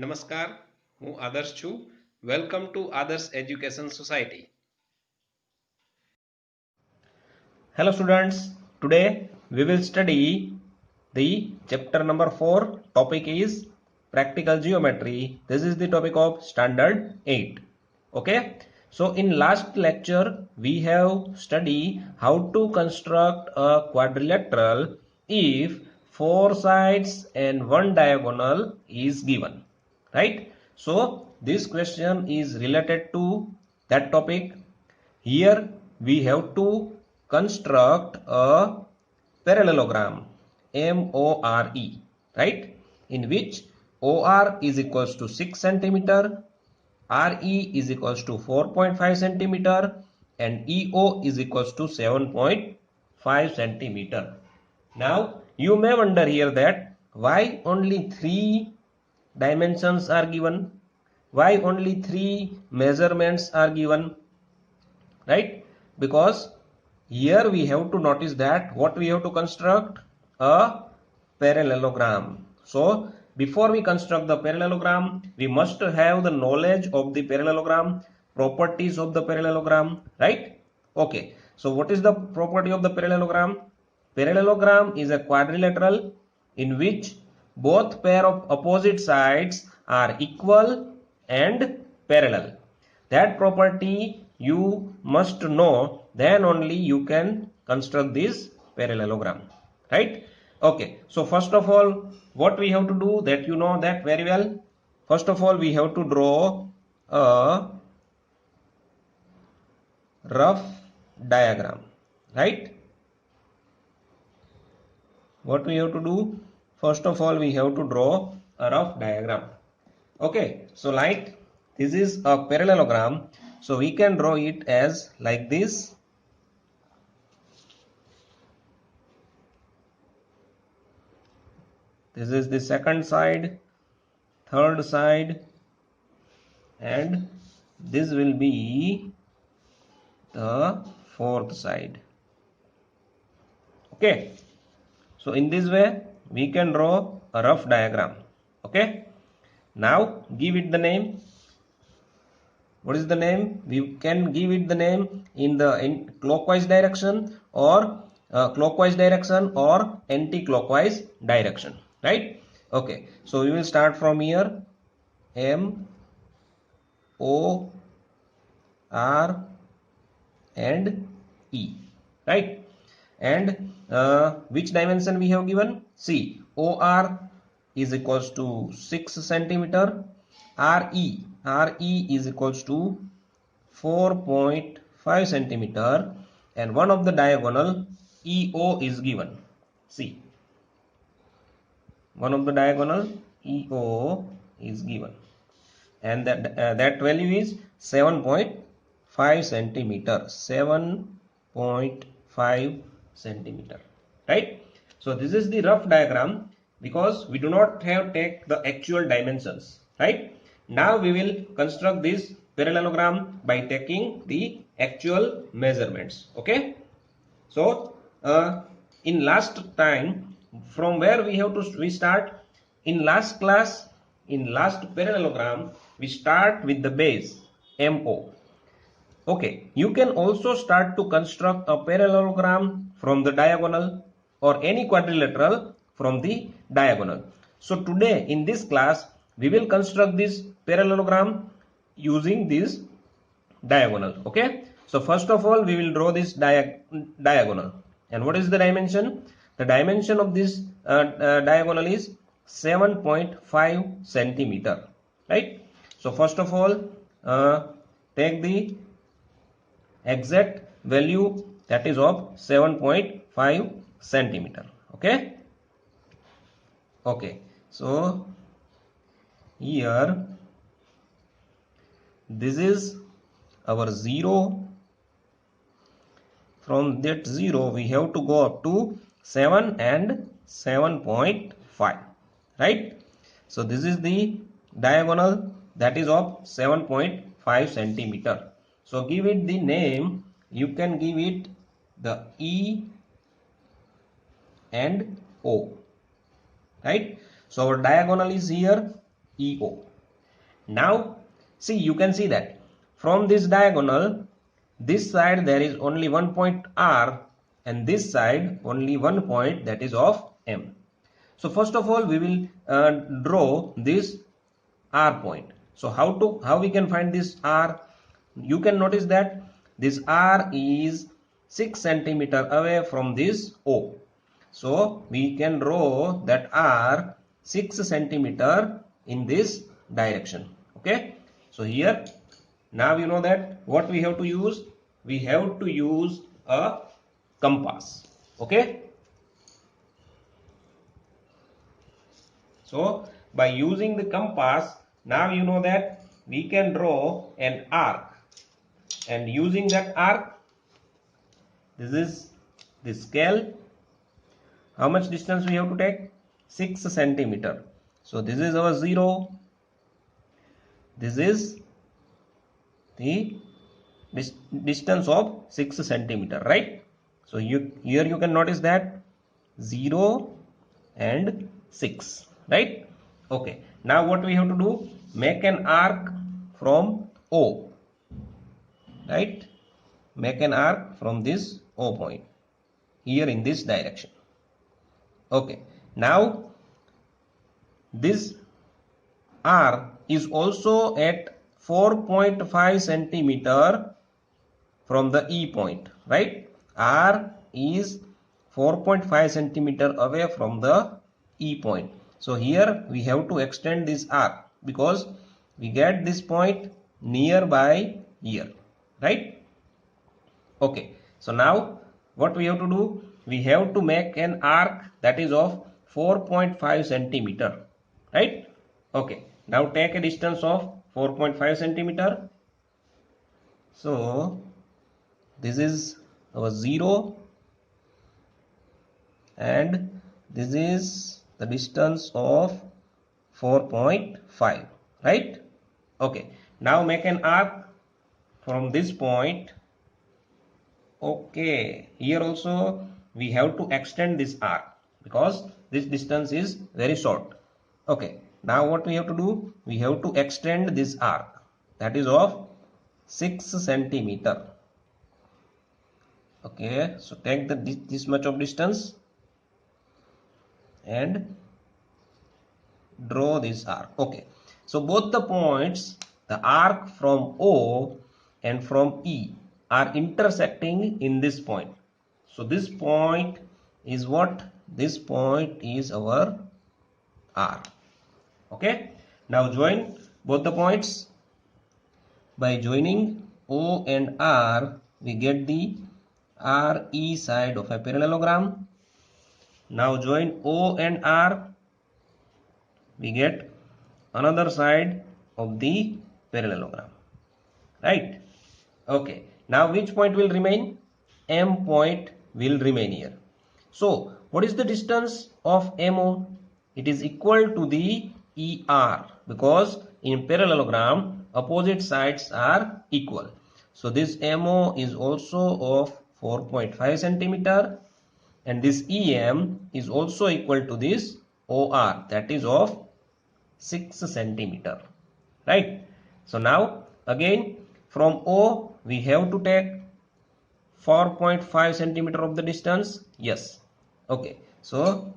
નમસ્કાર, હું આદર્શ છું. વેલકમ ટુ આદર્શ education society. Hello students, today we will study the chapter number 4. Topic is practical geometry. This is the topic of standard 8. Okay, so in last lecture we have studied how to construct a quadrilateral if four sides and one diagonal is given, right? So this question is related to that topic. Here we have to construct a parallelogram, MORE, right? In which OR is equals to 6 centimeter, RE is equals to 4.5 centimeter, and EO is equals to 7.5 centimeter. Now you may wonder here that why only 3 dimensions are given, why only 3 measurements are given, right? Because here we have to notice that what we have to construct a parallelogram. So before we construct the parallelogram, we must have the knowledge of the parallelogram, properties of the parallelogram, right? Okay, so what is the property of the parallelogram? Parallelogram is a quadrilateral in which both pair of opposite sides are equal and parallel. That property you must know, then only you can construct this parallelogram, right? Okay, so first of all, what we have to do, that you know that very well. First of all, we have to draw a rough diagram, right? What we have to do, first of all, we have to draw a rough diagram. Okay, so like this is a parallelogram, so we can draw it as like this. This is the second side, third side, and this will be the fourth side. Okay, so in this way we can draw a rough diagram. Okay, now give it the name. What is the name? We can give it the name in the clockwise direction or clockwise direction or anti-clockwise direction, right? Okay, so we will start from here. M O R and E, right? And which dimension we have given? See, OR is equals to 6 centimeter, RE is equals to 4.5 centimeter, and one of the diagonal EO is given. See, one of the diagonal EO is given, and that value is 7.5 centimeter, 7.5 centimeter, right? So this is the rough diagram because we do not have take the actual dimensions, right? Now we will construct this parallelogram by taking the actual measurements. Okay, so in last time, from where we start? In last class, in last parallelogram, we start with the base MO. Okay, you can also start to construct a parallelogram from the diagonal or any quadrilateral from the diagonal. So today in this class we will construct this parallelogram using this diagonal. Okay, so first of all we will draw this diagonal. And what is the dimension? The dimension of this diagonal is 7.5 centimeter, right? So first of all, take the exact value, that is of 7.5 centimeter. Okay, okay, so here this is our 0. From that 0 we have to go up to 7 and 7.5, right? So this is the diagonal, that is of 7.5 centimeter. So give it the name, you can give it the E and O, right? So our diagonal is here EO. Now see, you can see that from this diagonal, this side there is only one point R, and this side only one point, that is of M. So first of all we will draw this R point. So how we can find this R? You can notice that this R is 6 centimeter away from this O. So we can draw that R 6 centimeter in this direction. Okay. So here, now you know that what we have to use? We have to use a compass. Okay. So by using the compass, now you know that we can draw an arc, and using that arc, this is the scale. How much distance we have to take? 6 centimeter. So this is our 0. This is the distance of 6 centimeter, right? So here you can notice that 0 and 6, right? Okay. Now what we have to do? Make an arc from O, right? Make an arc from this O point here in this direction. Okay. Now this R is also at 4.5 centimeter from the E point, right? R is 4.5 centimeter away from the E point. So here we have to extend this arc, because we get this point nearby here, right? Okay. So now what we have to do? We have to make an arc that is of 4.5 centimeter, right? Okay. Now take a distance of 4.5 centimeter. So this is our 0, and this is the distance of 4.5, right? Okay. Now make an arc from this point. Okay. Here also we have to extend this arc, because this distance is very short. Okay. Now what we have to do? We have to extend this arc, that is of 6 centimeter. Okay. So take this much of distance and draw this arc. Okay. So both the points, the arc from O and from E, are intersecting in this point. So this point is what? This point is our R. Okay. Now join both the points. By joining O and R, we get the RE side of a parallelogram. Now join O and R, we get another side of the parallelogram, right? Okay. Now which point will remain? M point will remain here. So what is the distance of MO? It is equal to the ER, because in parallelogram opposite sides are equal. So this MO is also of 4.5 centimeter, and this EM is also equal to this OR, that is of 6 centimeter, right? So now again from O we have to take 4.5 centimeter of the distance. Yes. Okay. So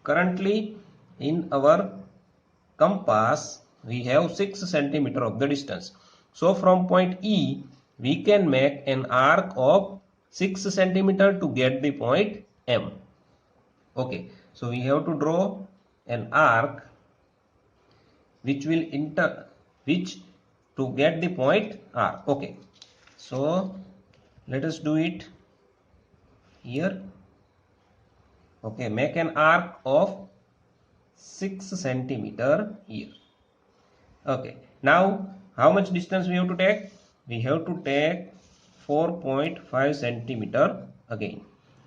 currently in our compass we have 6 centimeter of the distance. So from point E we can make an arc of 6 centimeter to get the point M. Okay. So we have to draw an arc which to get the point R. Okay. So let us do it here. Okay, make an arc of 6 centimeter here. Okay, now how much distance we have to take? We have to take 4.5 centimeter again.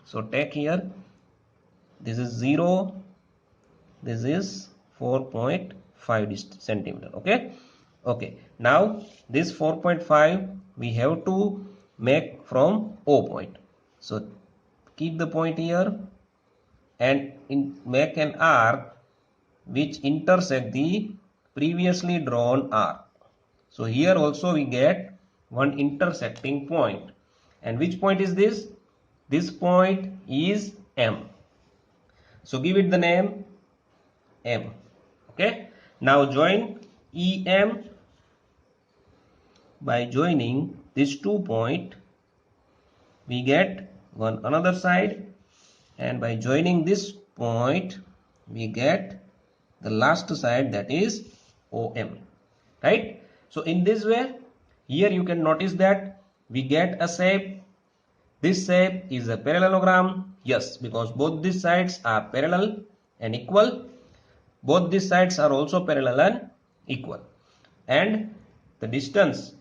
So take here, this is 0, this is 4.5 centimeter. Okay. Okay, now this 4.5 we have to make from O point. So keep the point here and make an arc which intersect the previously drawn arc. So here also we get one intersecting point. And which point is this? This point is M. So give it the name M. Okay. Now join EM. By joining these 2 points, we get one another side, and by joining this point, we get the last side, that is OM. Right? So in this way, here you can notice that we get a shape. This shape is a parallelogram. Yes, because both these sides are parallel and equal. Both these sides are also parallel and equal. And the distance.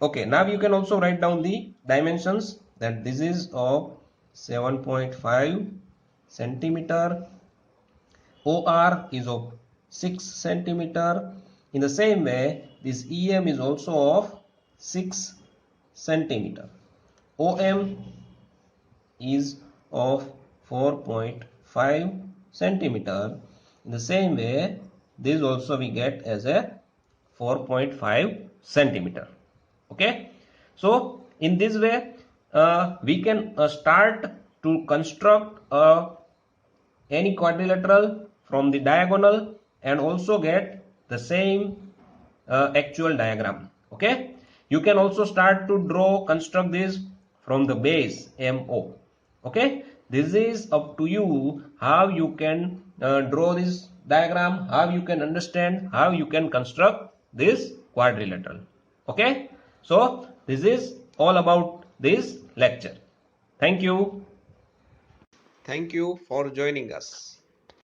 Okay, now you can also write down the dimensions, that this is of 7.5 centimeter. OR is of 6 centimeter. In the same way, this EM is also of 6 centimeter. OM is of 4.5 centimeter. In the same way, this also we get as a 4.5 centimeter. Okay, so in this way we can start to construct any quadrilateral from the diagonal and also get the same actual diagram. Okay, you can also start to construct this from the base MO. Okay, this is up to you how you can draw this diagram, how you can understand, how you can construct this quadrilateral. Okay, so this is all about this lecture. Thank you. Thank you for joining us.